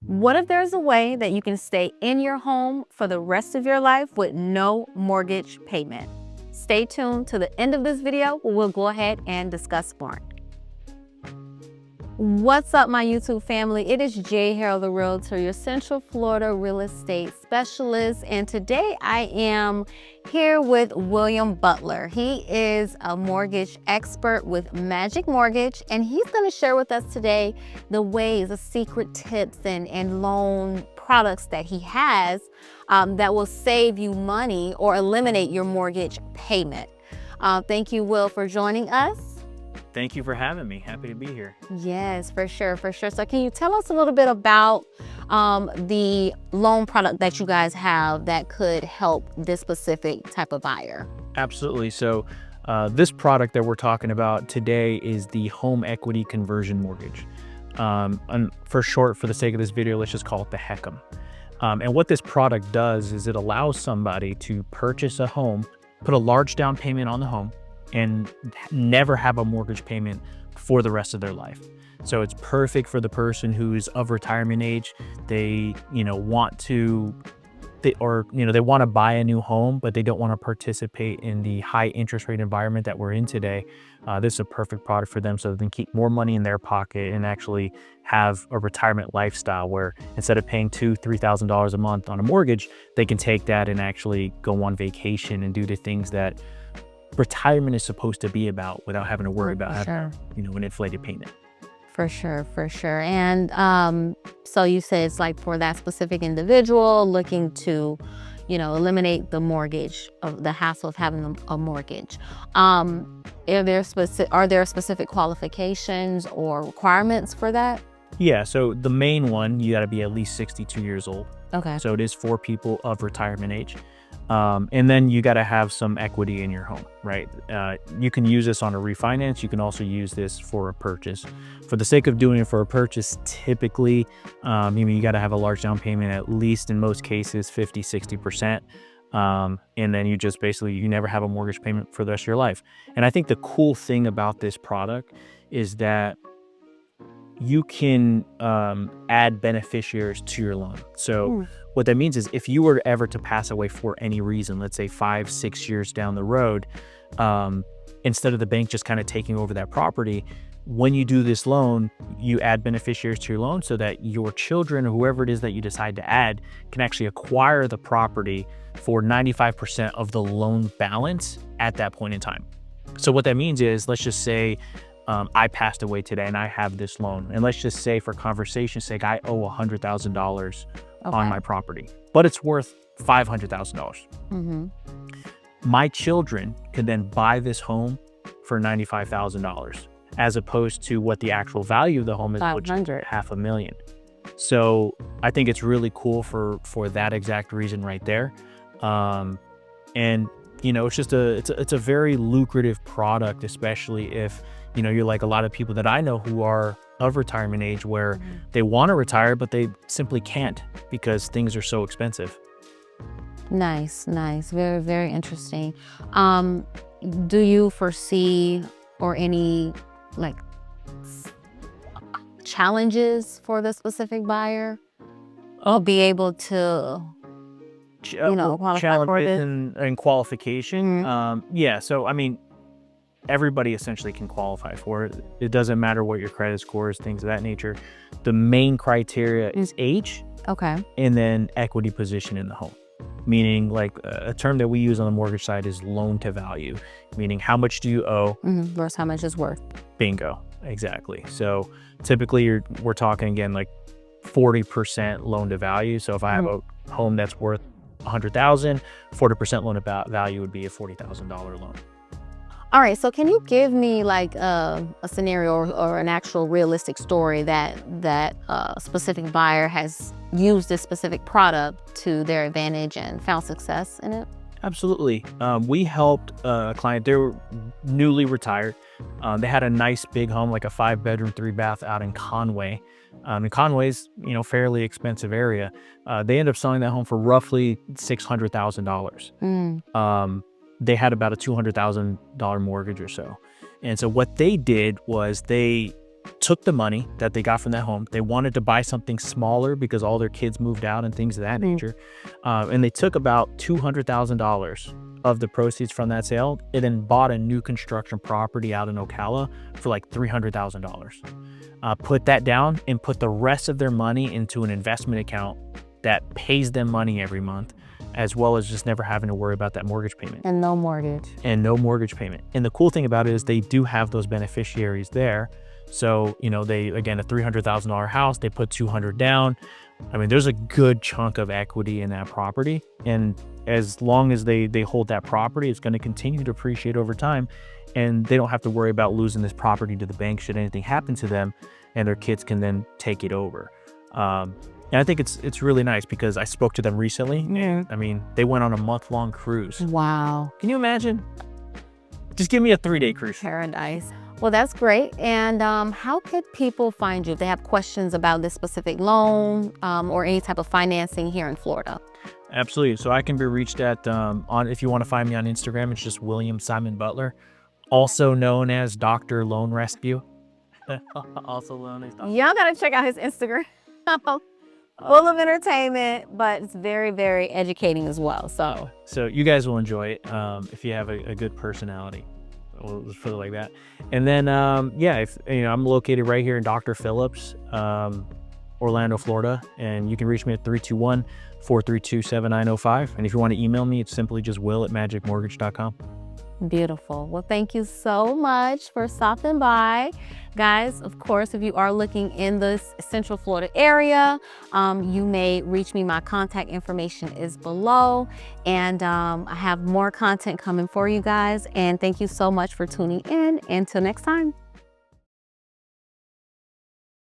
What if there's a way that you can stay in your home for the rest of your life with no mortgage payment? Stay tuned to the end of this video where we'll go ahead and discuss more. What's up, my YouTube family? It is J. Harrell, the Realtor, your Central Florida real estate specialist. And today I am here with William Butler. He is a mortgage expert with Magic Mortgage, and he's going to share with us today the ways, the secret tips and loan products that he has that will save you money or eliminate your mortgage payment. Thank you, Will, for joining us. Thank you for having me. Happy to be here. Yes, for sure, for sure. So can you tell us a little bit about the loan product that you guys have that could help this specific type of buyer? Absolutely. So this product that we're talking about today is the home equity conversion mortgage. And for short, for the sake of this video, let's just call it the HECM. And what this product does is it allows somebody to purchase a home, put a large down payment on the home, and never have a mortgage payment for the rest of their life. So it's perfect for the person who is of retirement age. They, want to, they want to buy a new home, but they don't want to participate in the high interest rate environment that we're in today. This is a perfect product for them, so they can keep more money in their pocket and actually have a retirement lifestyle where instead of paying $2,000-$3,000 a month on a mortgage, they can take that and actually go on vacation and do the things that retirement is supposed to be about without having to worry about having, an inflated payment. For sure, for sure. And so you say it's like for that specific individual looking to, eliminate the mortgage, of the hassle of having a mortgage. Are there specific qualifications or requirements for that? Yeah, so the main one, you got to be at least 62 years old. Okay. So it is for people of retirement age. And then you got to have some equity in your home, right? You can use this on a refinance. You can also use this for a purchase. For the sake of doing it for a purchase, typically, you got to have a large down payment, at least in most cases, 50-60%. And then you just basically, you never have a mortgage payment for the rest of your life. And I think the cool thing about this product is that you can add beneficiaries to your loan. So what that means is if you were ever to pass away for any reason, let's say 5-6 years down the road, instead of the bank just kind of taking over that property, when you do this loan, you add beneficiaries to your loan so that your children or whoever it is that you decide to add can actually acquire the property for 95% of the loan balance at that point in time. So what that means is, let's just say I passed away today and I have this loan. And let's just say, for conversation's sake, I owe $100,000 on my property, but it's worth $500,000. My children could then buy this home for $95,000, as opposed to what the actual value of the home is, which is $500,000. So I think it's really cool for that exact reason right there. And it's just it's a very lucrative product, especially if you're like a lot of people that I know who are of retirement age, where they want to retire, but they simply can't because things are so expensive. Nice. Very, very interesting. Do you foresee or any challenges for the specific buyer? Be able to qualify for this? And qualification. Yeah, so everybody essentially can qualify for it. It doesn't matter what your credit score is, things of that nature. The main criteria is age, and then equity position in the home. Meaning, like a term that we use on the mortgage side is loan to value, meaning how much do you owe versus how much it's worth. Bingo. Exactly. So typically we're talking again like 40% loan to value. So if I have a home that's worth $100,000, 40% loan to value would be a $40,000 loan. All right, so can you give me like a scenario or an actual realistic story that a specific buyer has used this specific product to their advantage and found success in it? Absolutely. We helped a client. They were newly retired. They had a nice big home, like a 5-bedroom, 3-bath out in Conway. And Conway's, fairly expensive area. They ended up selling that home for roughly $600,000. They had about a $200,000 mortgage or so. And so what they did was they took the money that they got from that home. They wanted to buy something smaller because all their kids moved out and things of that nature. And they took about $200,000 of the proceeds from that sale and then bought a new construction property out in Ocala for like $300,000. Put that down and put the rest of their money into an investment account that pays them money every month, as well as just never having to worry about that mortgage payment. And no mortgage. And no mortgage payment. And the cool thing about it is they do have those beneficiaries there. So, you know, they, again, a $300,000 house, they put 200 down. I mean, there's a good chunk of equity in that property. And as long as they hold that property, it's going to continue to appreciate over time. And they don't have to worry about losing this property to the bank should anything happen to them, and their kids can then take it over. And I think it's really nice because I spoke to them recently. Yeah. I mean, they went on a month-long cruise. Wow. Can you imagine? Just give me a 3-day cruise. Paradise. Well, that's great. And how could people find you if they have questions about this specific loan or any type of financing here in Florida? Absolutely. So I can be reached at, if you want to find me on Instagram, it's just William Simon Butler, also known as Dr. Loan Rescue. Also known as Dr. Y'all got to check out his Instagram. Full of entertainment, but it's very, very educating as well. So you guys will enjoy it if you have a good personality. We'll just put it like that. And then, yeah, if you know, I'm located right here in Dr. Phillips, Orlando, Florida, and you can reach me at 321-432-7905. And if you want to email me, it's simply just will@magicmortgage.com. Beautiful. Well, thank you so much for stopping by. Guys, of course, if you are looking in the Central Florida area, you may reach me. My contact information is below. And I have more content coming for you guys. And thank you so much for tuning in. Until next time.